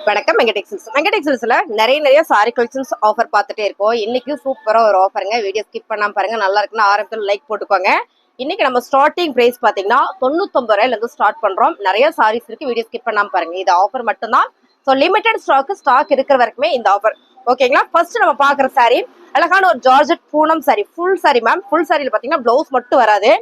வணக்கம் மெங்கடெக்ஸில்ஸ்ல நிறைய sorry collections offer பார்த்துட்டே இருக்கோம். இன்னைக்கு சூப்பரா ஒரு ஆஃபருங்க. வீடியோ ஸ்கிப் பண்ணாம பாருங்க. நல்லா இருக்குன்னு ஆரம்பத்தில் லைக் போட்டுக்கோங்க. இன்னைக்கு நம்ம ஸ்டார்டிங் பிரைஸ் பாத்தீங்கன்னா 99 ரூபாயில இருந்து ஸ்டார்ட் பண்றோம். நிறைய சாரீஸ் இருக்கு. வீடியோ ஸ்கிப் பண்ணாம பாருங்க. இது ஆஃபர் மட்டும்தான். ஸோ லிமிடெட் ஸ்டாக் இருக்கிற வரைக்குமே இந்த ஆஃபர் ஓகேங்களா. ஃபர்ஸ்ட் நம்ம பாக்குற சாரி அழகான ஒரு georgette Poonam sari, full sari ma'am. Full சாரியில பாத்தீங்கன்னா பிளவுஸ் மட்டும் வராது.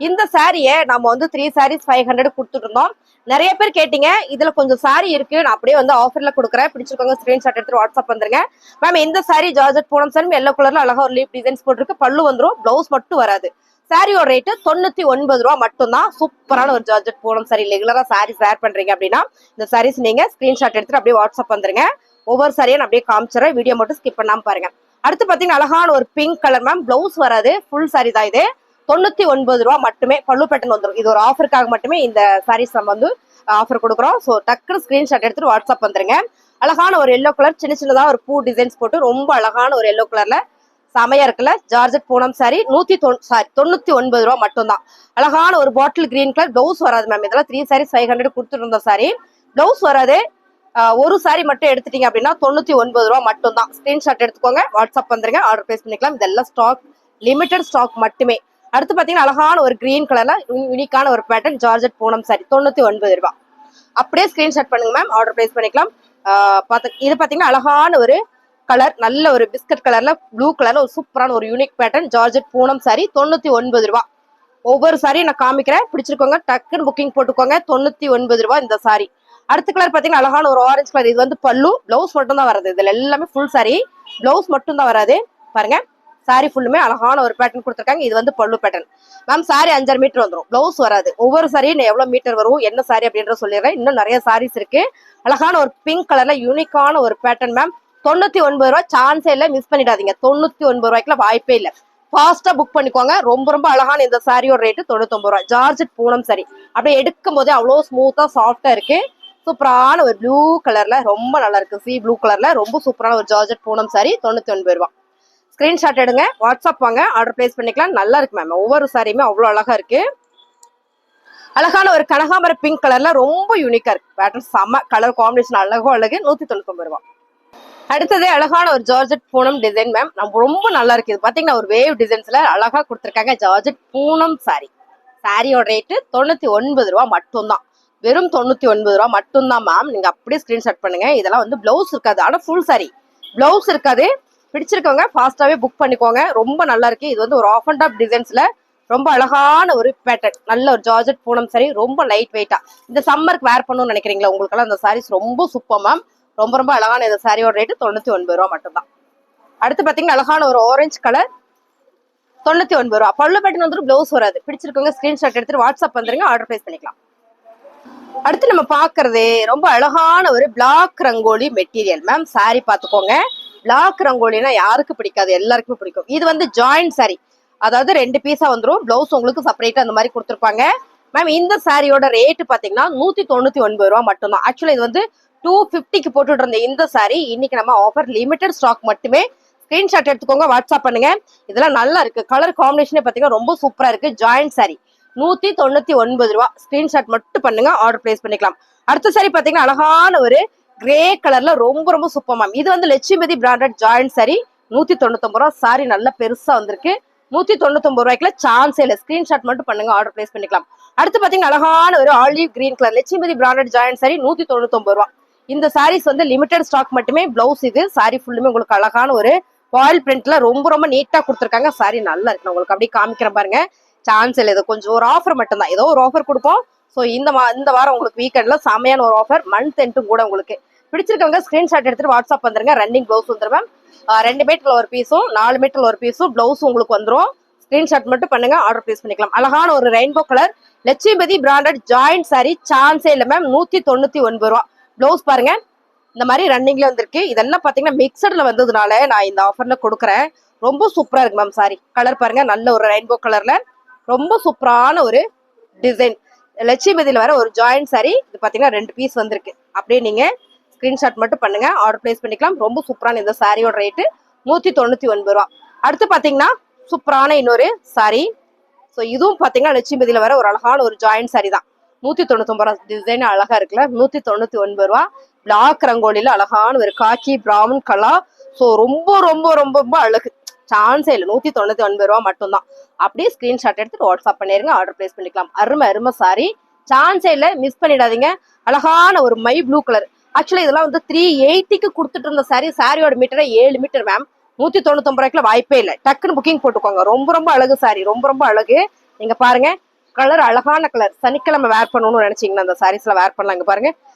இந்த சாரியை நம்ம வந்து 3 sarees 500 கொடுத்துட்டு இருந்தோம். நிறைய பேர் கேட்டீங்க, இதுல கொஞ்சம் சாரி இருக்கு, நான் அப்படியே வந்து ஆஃபர்ல கொடுக்குறேன், பிடிச்சிருக்கோங்க ஸ்கிரீன்ஷாட் எடுத்து வாட்ஸ்அப் வந்துருங்க. மேம் இந்த sorry georgette Poonam sorry yellow கலர்ல அழகா ஒரு லீப் டிசைன்ஸ் போட்டிருக்கு. பல்லு வந்துடும், பிளவுஸ் மட்டும் வராது. சாரியோட ரேட்டு 99 ரூபா மட்டும்தான். சூப்பரான ஒரு ஜார்ஜெட் பூனம் சாரி. ரெகுலரா சாரி வேர் பண்றீங்க அப்படின்னா இந்த சாரீஸ் நீங்க ஸ்கிரீன்ஷாட் எடுத்துட்டு அப்படியே வாட்ஸ்அப் வந்துருங்க. ஒவ்வொரு சாரியை நான் அப்படியே காமிச்சிடறேன். வீடியோ மட்டும் ஸ்கிப் பண்ணாம பாருங்க. அடுத்து பாத்தீங்கன்னா அழகான ஒரு பிங்க் கலர் மேம். பிளவுஸ் வராது, ஃபுல் சாரி தான் இது. 99 ரூபா மட்டுமே. பல்லு பேட்டர்ன் வந்துடும். இது ஒரு ஆஃபருக்காக மட்டுமே இந்த சாரீஸ் நம்ம வந்து ஆஃபர் கொடுக்குறோம். ஸோ டக்குனு ஸ்கிரீன்ஷாட் எடுத்துட்டு வாட்ஸ்அப் வந்துருங்க. அழகான ஒரு எல்லோ கலர், சின்னதா ஒரு பூ டிசைன்ஸ் போட்டு ரொம்ப அழகான ஒரு எல்லோ கலர்ல செமையா இருக்குல்ல. ஜார்ஜெட் பூனம் சாரி 99 ரூபா மட்டும்தான். அழகான ஒரு பாட்டில் கிரீன் கலர். பிளவுஸ் வராது மேம். இதெல்லாம் 3 sarees 500 கொடுத்துட்டு இருந்த சாரி. பிளவுஸ் வராது. ஒரு சாரி மட்டும் எடுத்துட்டீங்க அப்படின்னா 99 ரூபா மட்டும்தான். ஸ்கிரீன்ஷாட் எடுத்துக்கோங்க, வாட்ஸ்அப் வந்துருங்க, ஆர்டர் பிளேஸ் பண்ணிக்கலாம். இதெல்லாம் ஸ்டாக், லிமிடெட் ஸ்டாக் மட்டுமே. அடுத்து பாத்தீங்கன்னா அழகான ஒரு கிரீன் கலர்ல யூனிக்கான ஒரு பேட்டர்ன் ஜார்ஜெட் பூனம் சாரி 99 ரூபாய். அப்படியே ஸ்கிரீன்ஷாட் பண்ணுங்க மேம், ஆர்டர் பிளேஸ் பண்ணிக்கலாம். இது பாத்தீங்கன்னா அழகான ஒரு கலர், நல்ல ஒரு பிஸ்கட் கலர்ல ப்ளூ கலர்ல ஒரு சூப்பரான ஒரு unique pattern georgette Poonam sorry 99 ரூபாய். ஒவ்வொரு சாரியும் நான் காமிக்கிறேன், பிடிச்சிருக்கோங்க டக்குன்னு புக்கிங் போட்டுக்கோங்க. 99 ரூபாய் இந்த சாரி. அடுத்த கலர் பாத்தீங்கன்னா அழகான ஒரு ஆரஞ்சு கலர். இது வந்து பல்லு, பிளவுஸ் மட்டும் தான் வருது. இதுல எல்லாமே ஃபுல் சாரி, பிளவுஸ் மட்டும் தான் வராது. பாருங்க, சாரி ஃபுல்லுமே அழகான ஒரு பேட்டர்ன் கொடுத்துருக்காங்க. இது வந்து பல்லு பேட்டர்ன் மேம். சாரி 5.5 மீட்டர் வந்துடும், பிளவுஸ் வராது. ஒவ்வொரு சாரியும் எவ்வளவு மீட்டர் வரும், என்ன சாரி அப்படின்ற சொல்லிடுறேன். இன்னும் நிறைய சாரீஸ் இருக்கு. அழகான ஒரு பிங்க் கலர்ல யூனிக்கான ஒரு பேட்டர்ன் மேம். 99 ரூபாய். சான்ஸே இல்லை, மிஸ் பண்ணிடாதீங்க. 99 ரூபாய்க்குல வாய்ப்பே இல்லை. ஃபாஸ்டா புக் பண்ணிக்கோங்க. ரொம்ப அழகான இந்த சாரியோட ரேட்டு 99 ரூபாய். Georgette Poonam sorry. அப்படியே எடுக்கும் போதே அவ்வளோ ஸ்மூத்தா சாஃப்டா இருக்கு. சூப்பரான ஒரு ப்ளூ கலர்ல ரொம்ப நல்லா இருக்கு. சி ப்ளூ கலர்ல ரொம்ப சூப்பரான ஒரு ஜார்ஜெட் பூனம் சாரி 99 ரூபாய். ஸ்கிரீன்ஷாட் எடுங்க, வாட்ஸ்அப் வாங்க, ஆர்டர் பிளேஸ் பண்ணிக்கலாம். நல்லா இருக்கு மேம். ஒவ்வொரு சாரியுமே அவ்வளோ அழகா இருக்கு. அழகான ஒரு கனகாமர பிங்க் கலர்ல ரொம்ப யூனிக்கா இருக்கு. பேட்டர்ன் செம்ம, கலர் காம்பினேஷன் அழகோ அழகு. 199 ரூபாய். அடுத்தது அழகான ஒரு ஜார்ஜெட் பூனம் டிசைன் மேம். ரொம்ப நல்லா இருக்கு. இது பாத்தீங்கன்னா ஒரு வேவ் டிசைன்ஸ்ல அழகா கொடுத்துருக்காங்க. Georgette Poonam sorry. சாரியோட ரேட்டு 99 ரூபாய் மட்டும்தான். வெறும் 99 ரூபாய் மட்டும்தான் மேம். நீங்க அப்படியே ஸ்கிரீன்ஷாட் பண்ணுங்க. இதெல்லாம் வந்து பிளவுஸ் இருக்காது, ஆனா ஃபுல் சாரி பிளவுஸ் இருக்காது. பிடிச்சிருக்கவங்க ஃபாஸ்டாவே புக் பண்ணிக்கோங்க. ரொம்ப நல்லா இருக்கு. இது வந்து ஒரு ஆஃப் அண்ட் ஆஃப் டிசைன்ஸ்ல ரொம்ப அழகான ஒரு பேட்டர்ன், நல்ல ஒரு ஜார்ஜெட் பூனம் சாரி. ரொம்ப லைட் வெயிட்டா இந்த சம்மருக்கு வேர் பண்ணணும்னு நினைக்கிறீங்களா, உங்களுக்கெல்லாம் இந்த சாரீஸ் ரொம்ப சூப்பர் மேம். ரொம்ப அழகான இந்த சாரியோட ரேட்டு 99 ரூபாய் மட்டும்தான். அடுத்து பாத்தீங்கன்னா அழகான ஒரு ஆரஞ்சு கலர் 99 ரூபாய். பல்லு பேட்டர்ன் வந்து பிளவுஸ் வராது. பிடிச்சிருக்கவங்க ஸ்கிரீன்ஷாட் எடுத்துட்டு வாட்ஸ்அப் வந்துருங்க, ஆர்டர் பிளேஸ் பண்ணிக்கலாம். அடுத்து நம்ம பாக்குறது ரொம்ப அழகான ஒரு black rangoli material ma'am. Sari பாத்துக்கோங்க. பிளாக் ரங்கோலினா யாருக்கு பிடிக்காது, எல்லாருக்குமே பிடிக்கும். இது வந்து ஜாயிண்ட் சாரி, அதாவது 2 பீஸா வந்துடும். பிளவுஸ் உங்களுக்கு செப்பரேட்டா அந்த மாதிரி கொடுத்துருப்பாங்க மேம். இந்த சாரியோட ரேட்டு பாத்தீங்கன்னா 199 ரூபாய் மட்டும்தான். ஆக்சுவலா இது வந்து 250க்கு போட்டுட்டு இருந்த இந்த சாரி இன்னைக்கு நம்ம ஆஃபர், லிமிடெட் ஸ்டாக் மட்டுமே. ஸ்கிரீன்ஷாட் எடுத்துக்கோங்க, வாட்ஸ்அப் பண்ணுங்க. இதெல்லாம் நல்லா இருக்கு. கலர் காம்பினேஷனே பாத்தீங்கன்னா ரொம்ப சூப்பரா இருக்கு. ஜாயிண்ட் சாரி 199 ரூபாய். ஸ்கிரீன்ஷாட் மட்டும் பண்ணுங்க, ஆர்டர் பிளேஸ் பண்ணிக்கலாம். அடுத்த சாரி பாத்தீங்கன்னா அழகான ஒரு கிரே கலர்ல ரொம்ப சூப்பர் மேம். இது வந்து லட்சுமதி பிராண்டட் ஜாயிண்ட் சாரி 199 ரூபாய். சாரி நல்ல பெருசா வந்திருக்கு. 199 ரூபாய்க்குல சான்ஸே இல்லை. ஸ்கிரீன்ஷாட் மட்டும் பண்ணுங்க, ஆர்டர் பிளேஸ் பண்ணிக்கலாம். அடுத்து பாத்தீங்கன்னா அழகான ஒரு olive green colour Lakshmathi branded joint sari 199 ரூபாய். இந்த சாரீஸ் வந்து லிமிடெட் ஸ்டாக் மட்டுமே. பிளவுஸ் இது. சாரி ஃபுல்லுமே உங்களுக்கு அழகான ஒரு வாயில் பிரிண்ட்ல ரொம்ப நீட்டா கொடுத்துருக்காங்க. சாரி நல்லா இருக்கு. நான் உங்களுக்கு அப்படியே காமிக்கிறேன் பாருங்க. சான்ஸ் இல்லை. இது கொஞ்சம் ஒரு ஆஃபர் மட்டும்தான், ஏதோ ஒரு ஆஃபர் கொடுப்போம். ஸோ இந்த வாரம் உங்களுக்கு வீக்கெண்ட்ல செமையான ஒரு ஆஃபர், மந்த் எண்டும் கூட. உங்களுக்கு பிடிச்சிருக்கவங்க ஸ்கிரீன்ஷாட் எடுத்துட்டு வாட்ஸ்அப் வந்துருங்க. ரன்னிங் பிளவுஸ் வந்துடும் மேம். 2 மீட்டர்ல ஒரு பீஸும் 4 மீட்டர்ல ஒரு பீஸும் பிளவுஸ் உங்களுக்கு வந்துடும். ஸ்கிரீன்ஷாட் மட்டும் பண்ணுங்க, ஆர்டர் பிளேஸ் பண்ணிக்கலாம். அழகான ஒரு rainbow colour Lakshmathi branded joint sari. சான்ஸே இல்லை மேம். 199 ரூபாய். பிளவுஸ் பாருங்க, இந்த மாதிரி ரன்னிங்ல வந்திருக்கு. இதெல்லாம் பாத்தீங்கன்னா மிக்சட்ல வந்ததுனால நான் இந்த ஆஃபர்ல கொடுக்குறேன். ரொம்ப சூப்பரா இருக்கு மேம். சாரி கலர் பாருங்க, நல்ல ஒரு ரெயின்போ கலர்ல ரொம்ப சூப்பரான ஒரு டிசைன். லட்சுமதியில வர ஒரு ஜாயிண்ட் சாரி. இது பாத்தீங்கன்னா 2 பீஸ் வந்திருக்கு. அப்படியே நீங்க ஸ்கிரீன்ஷாட் மட்டும் பண்ணுங்க, ஆர்டர் பிளேஸ் பண்ணிக்கலாம். ரொம்ப சூப்பரான இந்த சாரியோட ரேட்டு 199 ரூபாய். அடுத்து பாத்தீங்கன்னா சூப்பரான இன்னொரு சாரி. ஸோ இதுவும் பாத்தீங்கன்னா லட்சுமதியில வர ஒரு அழகான ஒரு ஜாயிண்ட் சாரி தான். 199 ரூபாய். டிசைன் அழகா இருக்குல்ல. 199 ரூபாய். பிளாக் ரங்கோலியில அழகான ஒரு காக்கி பிரவுன் கலர். ஸோ ரொம்ப ரொம்ப ரொம்ப ரொம்ப அழகு, சான்ஸே இல்லை. 199 ரூபா மட்டும்தான். அப்படியே ஸ்கிரீன்ஷாட் எடுத்துட்டு வாட்ஸ்அப் பண்ணிருங்க, ஆர்டர் பிளேஸ் பண்ணிக்கலாம். அருமை அருமை சாரி, சான்ஸே இல்லை, மிஸ் பண்ணிடாதீங்க. அழகான ஒரு மை ப்ளூ கலர். ஆக்சுவலா இதெல்லாம் வந்து 380க்கு கொடுத்துட்டு இருந்த சாரி. சாரியோட மீட்டரை 7 மீட்டர் மேம். 199 ரூபாய்க்குல வாய்ப்பே இல்லை. டக்குன்னு புக்கிங் போட்டுக்கோங்க. ரொம்ப ரொம்ப அழகு சாரி, ரொம்ப ரொம்ப அழகு. நீங்க பாருங்க, கலர் அழகான கலர். சனிக்கிழமை வேர் பண்ணணும்னு நினைச்சீங்கன்னா அந்த சாரீஸ்ல வேர் பண்ணலாம். இங்க பாருங்க,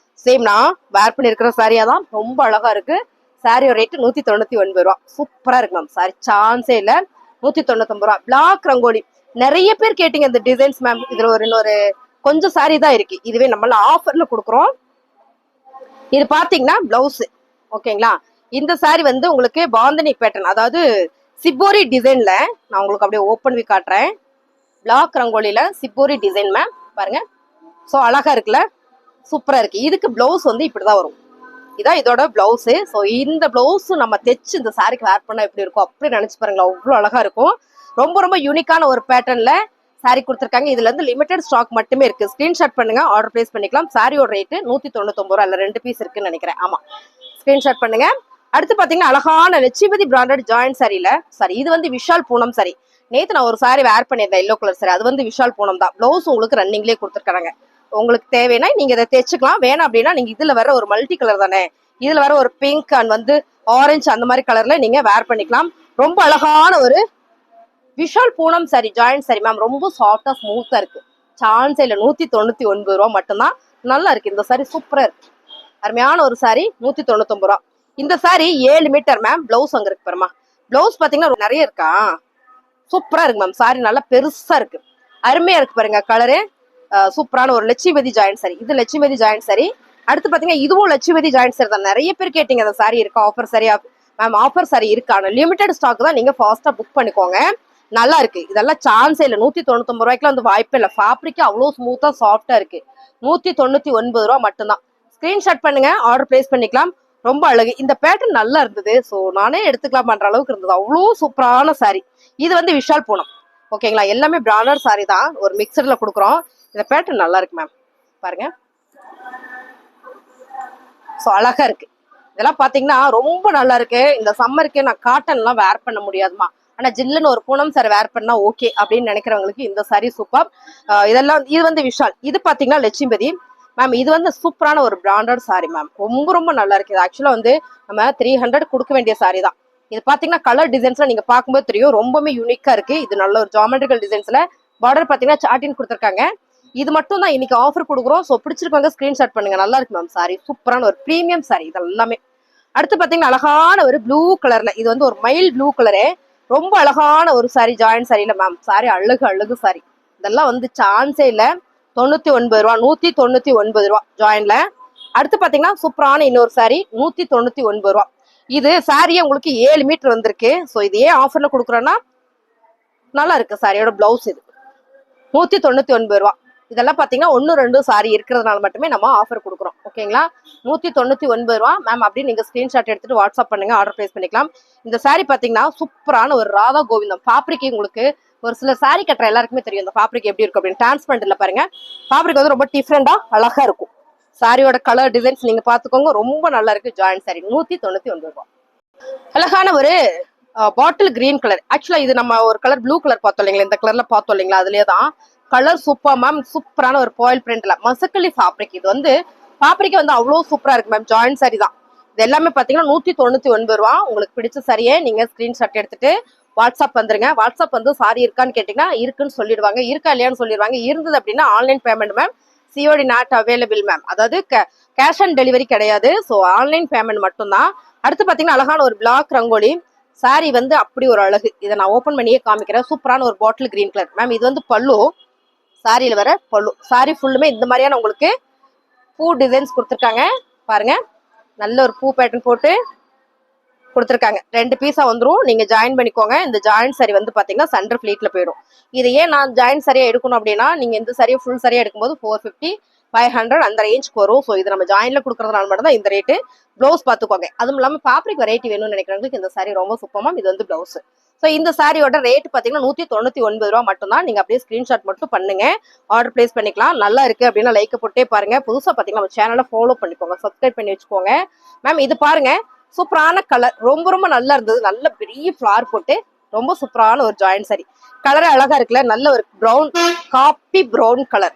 சேம் நான் வேர் பண்ணி இருக்கிற சாரியா தான், ரொம்ப அழகா இருக்கு. சாரியோட ரேட்டு 199 ரூபா. சூப்பரா இருக்கு மேம் சாரி, சான்ஸே இல்ல. 199 ரூபா. பிளாக் ரங்கோலி நிறைய பேர் கேட்டீங்க இந்த டிசைன்ஸ் மேம். இதுல ஒரு இன்னொரு கொஞ்சம் சாரி தான் இருக்கு. இதுவே நம்மள ஆஃபர்ல கொடுக்குறோம். இது பாத்தீங்கன்னா பிளவுஸ், ஓகேங்களா. இந்த சாரி வந்து உங்களுக்கு பாந்தனி பேட்டர்ன், அதாவது சிப்போரி டிசைன்ல. நான் உங்களுக்கு அப்படியே ஓப்பன் பண்ணி காட்டுறேன். பிளாக் ரங்கோலியில சிப்போரி டிசைன் மேம், பாருங்க. ஸோ அழகா இருக்குல்ல, சூப்பரா இருக்கு. இதுக்கு பிளவுஸ் வந்து இப்படிதான் வரும். இதான் இதோட பிளவுஸ். ஸோ இந்த பிளவுஸ் நம்ம தைச்சு இந்த சாரிக்கு வேர் பண்ணா எப்படி இருக்கும் அப்படி நினைச்சு பாருங்களா, அவ்வளோ அழகா இருக்கும். ரொம்ப ரொம்ப யூனிக்கான ஒரு பேட்டர்ன்ல சாரி கொடுத்துருக்காங்க. இதுல இருந்து லிமிடெட் ஸ்டாக் மட்டுமே இருக்கு. ஸ்கிரீன்ஷாட் பண்ணுங்க, ஆர்டர் பிளேஸ் பண்ணிக்கலாம். சாரியோட ரேட்டு 199 ரூபா. இல்ல 2 பீஸ் இருக்குன்னு நினைக்கிறேன். ஆமா, ஸ்கிரீன்ஷாட் பண்ணுங்க. அடுத்து பாத்தீங்கன்னா அழகான லட்சுமதி பிராண்டட் ஜாயிண்ட் சாரியில சாரி, இது வந்து விஷால் பூனம் சாரி. நேத்து நான் ஒரு சாரி வேர் பண்ணியிருந்தேன், எல்லோ கலர் சாரி. அது வந்து விஷால் பூனம் தான். பிளவுஸ் உங்களுக்கு ரன்னிங்லேயே கொடுத்துருக்காங்க. உங்களுக்கு தேவைன்னா நீங்க இதை தைச்சுக்கலாம். வேணாம் அப்படின்னா நீங்க இதுல வர ஒரு மல்டி கலர் தானே, இதுல வர ஒரு பிங்க் அண்ட் வந்து ஆரஞ்சு அந்த மாதிரி கலர்ல நீங்க வேர் பண்ணிக்கலாம். ரொம்ப அழகான ஒரு Vishal Poonam sorry, joint sorry ma'am. ரொம்ப சாஃப்டா ஸ்மூத்தா இருக்கு, சான்ஸே இல்லை. 199 ரூபா மட்டும்தான். நல்லா இருக்கு இந்த சாரி, சூப்பரா இருக்கு. அருமையான ஒரு சாரி, 199 ரூபா. இந்த சாரி 7 மீட்டர் மேம். பிளவுஸ் அங்க இருக்கு பாருமா. பிளவுஸ் பாத்தீங்கன்னா நிறைய இருக்கா, சூப்பரா இருக்கு மேம். சாரி நல்லா பெருசா இருக்கு, அருமையா இருக்கு பாருங்க. கலரு சூப்பரான ஒரு லட்சுமதி ஜாயிண்ட் சாரி. இது லட்சுமதி ஜாயிண்ட் சாரி. அடுத்து பாத்தீங்கன்னா இதுவும் லட்சுமதி ஜாயிண்ட் சாரி தான். நிறைய பேர் கேட்டீங்க அந்த சாரி இருக்கா offer sorry ma'am. Offer sorry இருக்கு, ஆனா லிமிடெட் ஸ்டாக் தான். நீங்க ஃபாஸ்டா புக் பண்ணிக்கோங்க. நல்லா இருக்கு. இதெல்லாம் சான்ஸே இல்லை. 199 ரூபாய்க்குலாம் வந்து வாய்ப்பே இல்லை. ஃபேப்ரிக் அவ்வளோ ஸ்மூத்தா சாஃப்டா இருக்கு. 199 ரூபா மட்டும்தான். ஸ்கிரீன்ஷாட் பண்ணுங்க, ஆர்டர் பிளேஸ் பண்ணிக்கலாம். ரொம்ப அழகு. இந்த பேட்டர்ன் நல்லா இருந்தது. ஸோ நானே எடுத்துக்கலாம் பண்ற அளவுக்கு இருந்தது. அவ்வளோ சூப்பரான சாரி. இது வந்து விஷால் பூனம், ஓகேங்களா. எல்லாமே பிராண்டட் சாரி தான், ஒரு மிக்சர்ல கொடுக்குறோம். இந்த பேட்டர்ன் நல்லா இருக்கு மேம், பாருங்க. ஸோ அழகா இருக்கு. இதெல்லாம் பாத்தீங்கன்னா ரொம்ப நல்லா இருக்கு. இந்த சம்மருக்கு நான் காட்டன் எல்லாம் வேர் பண்ண முடியாதுமா, ஆனா ஜில்லுன்னு ஒரு பூனம் சாரி வேர் பண்ணா ஓகே அப்படின்னு நினைக்கிறவங்களுக்கு இந்த சாரி சூப்பர். இதெல்லாம் இது வந்து விஷால். இது பாத்தீங்கன்னா லட்சுமதி மேம். இது வந்து சூப்பரான ஒரு பிராண்டட் சாரி மேம். ரொம்ப ரொம்ப நல்லா இருக்கு. இது ஆக்சுவலா வந்து நம்ம 300 கொடுக்க வேண்டிய சாரி தான். இது பாத்தீங்கன்னா கலர் டிசைன்ஸ்ல நீங்க பார்க்கும்போது தெரியும், ரொம்பவே யூனிக்கா இருக்கு. இது நல்ல ஒரு ஜாமெட்ரிக்கல் டிசைன்ஸ்ல பார்டர் பாத்தீங்கன்னா சாட்டின் கொடுத்துருக்காங்க. இது மட்டும் தான் இன்னைக்கு ஆஃபர் கொடுக்குறோம். ஸோ பிடிச்சிருக்கவங்க ஸ்கிரீன்ஷாட் பண்ணுங்க. நல்லா இருக்கு மேம் சாரி, சூப்பரான ஒரு ப்ரீமியம் சாரி இது எல்லாமே. அடுத்து பாத்தீங்கன்னா அழகான ஒரு ப்ளூ கலர்ல, இது வந்து ஒரு மைல் ப்ளூ கலரு. ரொம்ப அழகான ஒரு சாரி, ஜாயிண்ட் சாரியில மேம். சாரி அழகு அழகு சாரி. இதெல்லாம் வந்து சான்ஸே இல்ல. 99 ரூபா, 199 ரூபா ஜாயின்ல. அடுத்து பாத்தீங்கன்னா சூப்பரான இன்னொரு சாரி, 199 ரூபா. இது சாரியே உங்களுக்கு 7 மீட்டர் வந்திருக்கு. ஸோ இது ஏன் ஆஃபர்ல கொடுக்குறோன்னா நல்லா இருக்கு. சாரியோட பிளவுஸ் இது 199 ரூபா. இதெல்லாம் பாத்தீங்கன்னா 1-2 சாரி இருக்கிறதுனால மட்டுமே நம்ம ஆஃபர் கொடுக்குறோம், ஓகேங்களா. 199 ரூபா மேம். அப்படின்னு நீங்க ஸ்கிரீன்ஷாட் எடுத்துட்டு வாட்ஸ்அப் பண்ணுங்க, ஆர்டர் பிளேஸ் பண்ணிக்கலாம். இந்த சாரி பாத்தீங்கன்னா சூப்பரான ஒரு ராதா கோவிந்தம் ஃபேப்ரிக். உங்களுக்கு ஒரு சில சாரி கட்டுற எல்லாருக்குமே தெரியும் இந்த ஃபேப்ரிக் எப்படி இருக்கும் அப்படின்னு. டிரான்ஸ்பரண்ட்ல பாருங்க, ஃபேப்ரிக் வந்து ரொம்ப டிஃப்ரெண்டா அழகா இருக்கும். சாரியோட கலர் டிசைன்ஸ் நீங்க பாத்துக்கோங்க, ரொம்ப நல்லா இருக்கு. ஜாயிண்ட் சாரி 199 ரூபா. அழகான ஒரு பாட்டில் கிரீன் கலர். ஆக்சுவலா இது நம்ம ஒரு கலர் ப்ளூ கலர் பார்த்தோம் இல்லைங்களா, இந்த கலர்ல பார்த்தோம் இல்லைங்களா, அதுலயே தான் கலர் சூப்பர் மேம். சூப்பரான ஒரு பாயில் பிரிண்ட்ல மசக்கலி ஃபேப்ரிக். இது வந்து ஃபேப்ரிக் வந்து அவ்வளோ சூப்பரா இருக்கு மேம். ஜாயிண்ட் சாரி தான். இது எல்லாமே பாத்தீங்கன்னா 199 ரூபா. உங்களுக்கு பிடிச்ச சாரியே நீங்க ஸ்கிரீன்ஷாட் எடுத்துட்டு வாட்ஸ்அப் வந்துருங்க. வாட்ஸ்அப் வந்து சாரி இருக்கான்னு கேட்டீங்கன்னா இருக்குன்னு சொல்லிடுவாங்க, இருக்கா இல்லையான்னு சொல்லிடுவாங்க. இருந்தது அப்படின்னா online payment ma'am. COD not available ma'am. அதாவது கேஷ் ஆன் டெலிவரி கிடையாது. ஸோ ஆன்லைன் பேமெண்ட் மட்டும்தான். அடுத்து பாத்தீங்கன்னா அழகான ஒரு பிளாக் ரங்கோலி சாரி வந்து அப்படி ஒரு அழகு. இதை நான் ஓப்பன் பண்ணியே காமிக்கிறேன். சூப்பரான ஒரு பாட்டில் கிரீன் கலர் மேம். இது வந்து பல்லு, சாரியில வர பல்லு. சாரி ஃபுல்லுமே இந்த மாதிரியான உங்களுக்கு பூ டிசைன்ஸ் கொடுத்துருக்காங்க பாருங்க. நல்ல ஒரு பூ பேட்டர்ன் போட்டு கொடுத்துருக்காங்க. 2 பீஸா வந்துடும். நீங்க ஜாயின் பண்ணிக்கோங்க. இந்த ஜாயின் சாரி வந்து பாத்தீங்கன்னா சென்டர் ஃபிளீட்ல போயிடும். இது ஏன் நான் ஜாயின் சரியா எடுக்கணும் அப்படின்னா, நீங்க இந்த சரியா ஃபுல் சரியா எடுக்கும்போது 450 500 அந்த ரேஞ்சுக்கு வரும். ஸோ இது நம்ம ஜாயின்ல கொடுக்கறதுனால மட்டும் தான் இந்த ரேட்டு. ப்ளவுஸ் பார்த்துக்கோங்க. அதுவும் இல்லாமல் ஃபேப்ரிக் வெரைட்டி வேணும்னு நினைக்கிறவங்களுக்கு இந்த சாரி ரொம்ப சூப்பராக. இது வந்து பிளவுஸ் ஸோ இந்த சாரியோட ரேட் பார்த்தீங்கன்னா 199 ரூபா மட்டும்தான். நீங்க அப்படியே ஸ்கிரீன்ஷாட் மட்டும் பண்ணுங்க, ஆர்டர் பிளேஸ் பண்ணிக்கலாம். நல்லா இருக்கு அப்படின்னா லைக் போட்டே பாருங்க. புதுசா பார்த்தீங்கன்னா நம்ம சேனலை ஃபாலோ பண்ணிக்கோங்க, சப்ஸ்கிரைப் பண்ணி வச்சுக்கோங்க. மேம் இது பாருங்க, சூப்பரான கலர், ரொம்ப ரொம்ப நல்லா இருந்தது. நல்ல பெரிய ஃபிளார் போட்டு ரொம்ப சூப்பரான ஒரு ஜாயிண்ட் சாரி. கலரே அழகா இருக்குல்ல, நல்ல ஒரு ப்ரௌன், காப்பி ப்ரௌன் கலர்,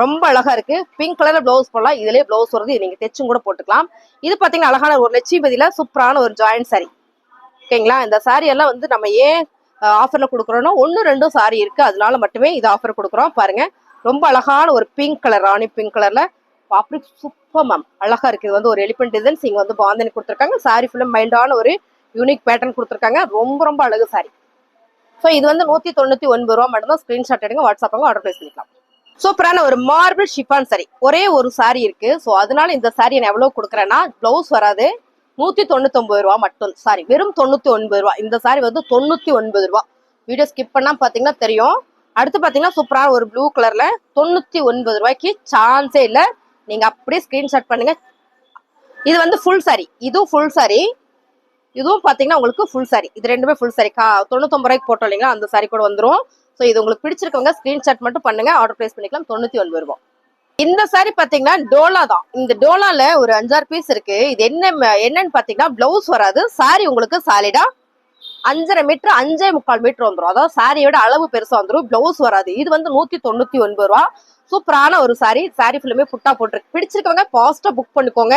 ரொம்ப அழகா இருக்கு. பிங்க் கலர்ல பிளவுஸ் போடலாம், இதுலயே பிளவுஸ் வருது, நீங்க தைச்சும் கூட போட்டுக்கலாம். இது பாத்தீங்கன்னா அழகான ஒரு லட்சுமிபதியில சூப்பரான ஒரு ஜாயிண்ட் சாரி. ஓகேங்களா, இந்த சாரி எல்லாம் வந்து நம்ம ஏன் ஆஃபர்ல கொடுக்குறோம்னா 1-2 சாரி இருக்கு, அதனால மட்டுமே இது ஆஃபர் கொடுக்குறோம். பாருங்க, ரொம்ப அழகான ஒரு பிங்க் கலர், ராணி பிங்க் கலர்ல பாப்ரிக் சூப்பர் மேம், அழகா இருக்கு. இது வந்து ஒரு எலிபென்ட் டிசைன்ஸ் இங்க வந்து பாந்தனி கொடுத்துருக்காங்க. சாரி ஃபுல்லா மைல்டான ஒரு யூனிக் பேட்டர்ன் கொடுத்துருக்காங்க. ரொம்ப ரொம்ப அழகு சாரி. ஸோ இது வந்து 199 ரூபா மட்டும் தான். ஸ்கிரீன்ஷாட் எடுங்க, வாட்ஸ்அப் ஆர்டர் பிளேஸ் பண்ணிக்கலாம். சூப்பரான ஒரு மார்பிள் ஷிஃபான் சாரி, ஒரே ஒரு சாரி இருக்கு. ஸோ அதனால இந்த சாரி நான் எவ்வளவு கொடுக்குறேன்னா, பிளவுஸ் வராது, 199 ரூபா மட்டும். சாரி, வெறும் 99 ரூபா. இந்த சாரி வந்து 99 ரூபா. வீடியோ ஸ்கிப் பண்ணா பாத்தீங்கன்னா தெரியும். அடுத்து பாத்தீங்கன்னா சூப்பரான ஒரு ப்ளூ கலர்ல 99 ரூபாய்க்கு சான்ஸே இல்ல. நீங்க அப்படியே ஸ்கிரீன்ஷாட் பண்ணுங்க. இது வந்து ஃபுல் சாரி, இதுவும் ஃபுல் சாரி, இதுவும் பாத்தீங்கன்னா உங்களுக்கு ஃபுல் சாரி. இது ரெண்டுமே ஃபுல் சாரி. 99 ரூபாய்க்கு போட்டோம் இல்லைங்களா, அந்த சாரி கூட வந்துடும். ஸோ இது உங்களுக்கு பிடிச்சிருக்கவங்க ஸ்கிரீன்ஷாட் மட்டும் பண்ணுங்க, ஆர்டர் பிளேஸ் பண்ணிக்கலாம். 99 ரூபாய். இந்த சாரி பாத்தீங்கன்னா டோலா தான். இந்த டோலால ஒரு 5-6 பீஸ் இருக்கு. இது என்னன்னு பாத்தீங்கன்னா பிளவுஸ் வராது. சாரி உங்களுக்கு சாலிடா 5.5 மீட்டர் 5.25 மீட்டர் வந்துடும். அதாவது சாரியோட அளவு பெருசா வந்துடும், பிளவுஸ் வராது. இது வந்து 199 ரூபா. சூப்பரான ஒரு சாரி. சாரி ஃபுல்லுமே புட்டா போட்டிருக்கு. பிடிச்சிருக்கவங்க ஃபாஸ்டா புக் பண்ணிக்கோங்க.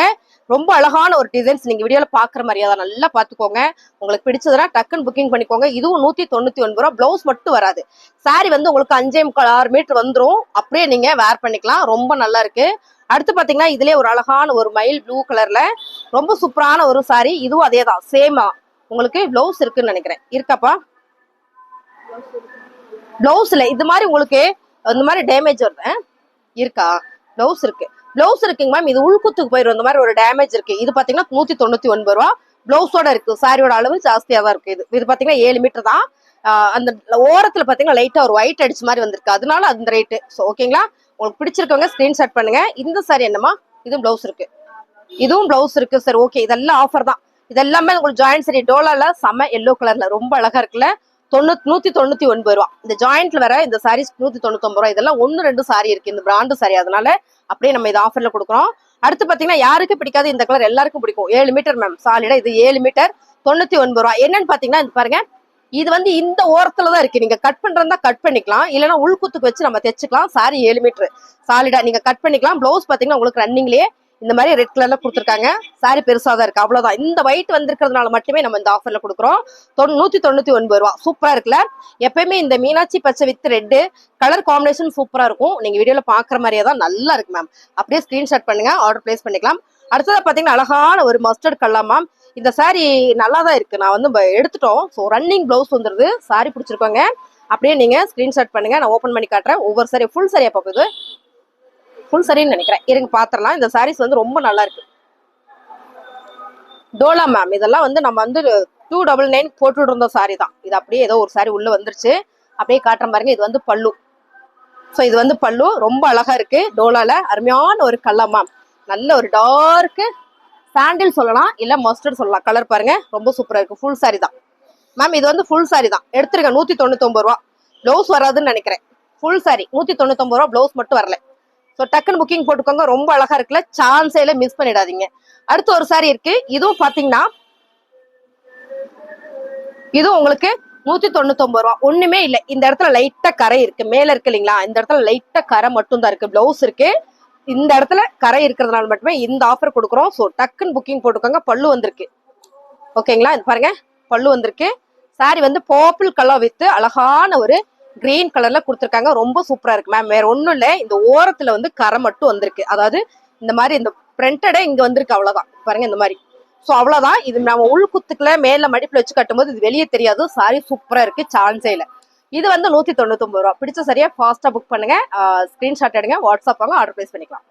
ரொம்ப அழகான ஒரு டிசைன்ஸ், நீங்க வீடியோல பாக்குற மாதிரியா தான், நல்லா பாத்துக்கோங்க. உங்களுக்கு பிடிச்சதுன்னா டக்குன்னு புக்கிங் பண்ணிக்கோங்க. இதுவும் 199 ரூபா. பிளவுஸ் மட்டும் வராது. சாரி வந்து உங்களுக்கு 5.25 மீட்டர் வந்துடும். அப்படியே நீங்க வேர் பண்ணிக்கலாம். ரொம்ப நல்லா இருக்கு. அடுத்து பாத்தீங்கன்னா இதுலயே ஒரு அழகான ஒரு மயில் ப்ளூ கலர்ல ரொம்ப சூப்பரான ஒரு சாரி. இதுவும் அதே தான், சேமா. உங்களுக்கு பிளவுஸ் இருக்குன்னு நினைக்கிறேன், இருக்காப்பா? பிளவுஸ்ல இது மாதிரி உங்களுக்கு இந்த மாதிரி டேமேஜ் வருது, இருக்கா? பிளவுஸ் இருக்கு, பிளவுஸ் இருக்குங்க மேம். இது உள்குத்துக்கு போயிடும், இந்த மாதிரி ஒரு டேமேஜ் இருக்கு. இது பாத்தீங்கன்னா 199 ரூபா. பிளவுஸோட இருக்கு. சாரியோட அளவு ஜாஸ்தியா தான் இருக்கு. இது பாத்தீங்கன்னா 7 மீட்டர் தான். அந்த ஓரத்துல பாத்தீங்கன்னா லைட்டா ஒரு ஒயிட் அடிச்ச மாதிரி வந்திருக்கு, அதனால அந்த ரேட்டு. ஸோ ஓகேங்களா, உங்களுக்கு பிடிச்சிருக்கவங்க ஸ்கிரீன்ஷாட் பண்ணுங்க. இந்த சாரி என்னமா, இதுவும் பிளவுஸ் இருக்கு, இதுவும் பிளவுஸ் இருக்கு. சரி ஓகே, இதெல்லாம் ஆஃபர் தான். இதெல்லாமே உங்களுக்கு ஜாயிண்ட் சரி டோலால செம எல்லோ கலர்ல ரொம்ப அழகா இருக்குல்ல, 199 ரூபா. இந்த ஜாயிண்ட்ல வர இந்த சாரீஸ் 199 ரூபா. இதெல்லாம் 1-2 சாரி இருக்கு, இந்த பிராண்டு சாரி, அதனால அப்படியே நம்ம இது ஆஃபர்ல கொடுக்குறோம். அடுத்து பாத்தீங்கன்னா யாருக்கு பிடிக்காது இந்த கலர், எல்லாருக்கும் பிடிக்கும். 7 மீட்டர் மேம், சாலிடா இது 7 மீட்டர் 99 ரூபா. என்னன்னு பாத்தீங்கன்னா இது பாருங்க, இது வந்து இந்த ஓரத்துலதான் இருக்கு. நீங்க கட் பண்றதா கட் பண்ணிக்கலாம், இல்லைன்னா உள்குத்துக்கு வச்சு நம்ம தைச்சுக்கலாம். சாரி 7 மீட்டர் சாலிடா நீங்க கட் பண்ணிக்கலாம். பிளவுஸ் பாத்தீங்கன்னா உங்களுக்கு ரன்னிங்லயே இந்த மாதிரி ரெட் கலர்ல கொடுத்துருக்காங்க. சாரி பெருசா தான் இருக்கு, அவ்வளவுதான். இந்த ஒயிட் வந்திருக்கிறதுனால மட்டுமே நம்ம இந்த ஆஃபர்ல கொடுக்குறோம். 199 ரூபா. சூப்பரா இருக்குல்ல. எப்பயுமே இந்த மீனாட்சி பச்சை வித் ரெட்டு கலர் காம்பினேஷன் சூப்பரா இருக்கும். நீங்க வீடியோல பாக்குற மாதிரியே தான், நல்லா இருக்கு மேம். அப்படியே ஸ்கிரீன்ஷாட் பண்ணுங்க, ஆர்டர் பிளேஸ் பண்ணிக்கலாம். அடுத்தது பாத்தீங்கன்னா அழகான ஒரு மஸ்டர்ட் கலர் மேம். இந்த சாரி நல்லா தான் இருக்கு, நான் வந்து எடுத்துட்டோம். ஸோ ரன்னிங் பிளவுஸ் வந்துருது. சாரி பிடிச்சிருக்கோங்க, அப்படியே நீங்க ஸ்கிரீன்ஷாட் பண்ணுங்க, நான் ஓப்பன் பண்ணி காட்டுறேன். ஒவ்வொரு சாரி ஃபுல் சாரியா பார்க்குது, ஃபுல் சரின்னு நினைக்கிறேன், இருங்க பாத்திரலாம். இந்த சாரீஸ் வந்து ரொம்ப நல்லா இருக்கு. டோலா மேம், இதெல்லாம் வந்து நம்ம வந்து 299 போட்டுட்டு இருந்த சாரி தான். இது அப்படியே ஏதோ ஒரு சாரி உள்ள வந்துருச்சு, அப்படியே காட்டுற பாருங்க. இது வந்து பல்லு. ஸோ இது வந்து பல்லு, ரொம்ப அழகா இருக்கு. டோலால அருமையான ஒரு கலர் மேம், நல்ல ஒரு டார்க் சாண்டில் சொல்லலாம், இல்ல மஸ்டர்ட் சொல்லலாம். கலர் பாருங்க, ரொம்ப சூப்பரா இருக்கு. ஃபுல் சாரி தான் மேம், இது வந்து ஃபுல் சாரி தான். எடுத்துருங்க, 199 ரூபா. பிளவுஸ் வராதுன்னு நினைக்கிறேன். ஃபுல் சாரி 199 ரூபா, பிளவுஸ் மட்டும் வரல. ஸோ டக்குன்னு புக்கிங் போட்டுக்கோங்க. ரொம்ப அழகா இருக்குல்ல, சான்ஸேல மிஸ் பண்ணிடாதீங்க. அடுத்து ஒரு சாரி இருக்கு, இதுவும் பாத்தீங்கன்னா இதுவும் உங்களுக்கு 199 ரூபா. ஒண்ணுமே இல்லை, இந்த இடத்துல லைட்டா கரை இருக்கு, மேல இருக்கு இல்லைங்களா, இந்த இடத்துல லைட்டா கரை மட்டும் தான் இருக்கு. பிளவுஸ் இருக்கு, இந்த இடத்துல கரை இருக்கிறதுனால மட்டுமே இந்த ஆஃபர் கொடுக்குறோம். ஸோ டக்குன்னு புக்கிங் போட்டுக்கோங்க. பல்லு வந்திருக்கு, ஓகேங்களா, இது பாருங்க பல்லு வந்திருக்கு. சாரி வந்து பர்பிள் கலர் வித் அழகான ஒரு கிரீன் கலர்ல கொடுத்துருக்காங்க. ரொம்ப சூப்பரா இருக்கு மேம். வேற ஒண்ணும் இல்ல, இந்த ஓரத்துல வந்து கரை மட்டும் வந்திருக்கு. அதாவது இந்த மாதிரி இந்த பிரிண்டடே இங்க வந்திருக்கு, அவ்வளவுதான். பாருங்க இந்த மாதிரி. சோ அவ்வளவுதான். இது நம்ம உள் குத்துக்குள்ள மேல மடிப்புல வச்சு கட்டும்போது இது வெளியே தெரியாது. சாரி சூப்பரா இருக்கு, சான்ஸே இல்ல. இது வந்து 199 ரூபா. பிடிச்ச சரியா ஃபாஸ்டா புக் பண்ணுங்க, ஸ்கிரீன்ஷாட் எடுங்க, வாட்ஸ்அப் வாங்க, ஆர்டர் பிளேஸ் பண்ணிக்கலாம்.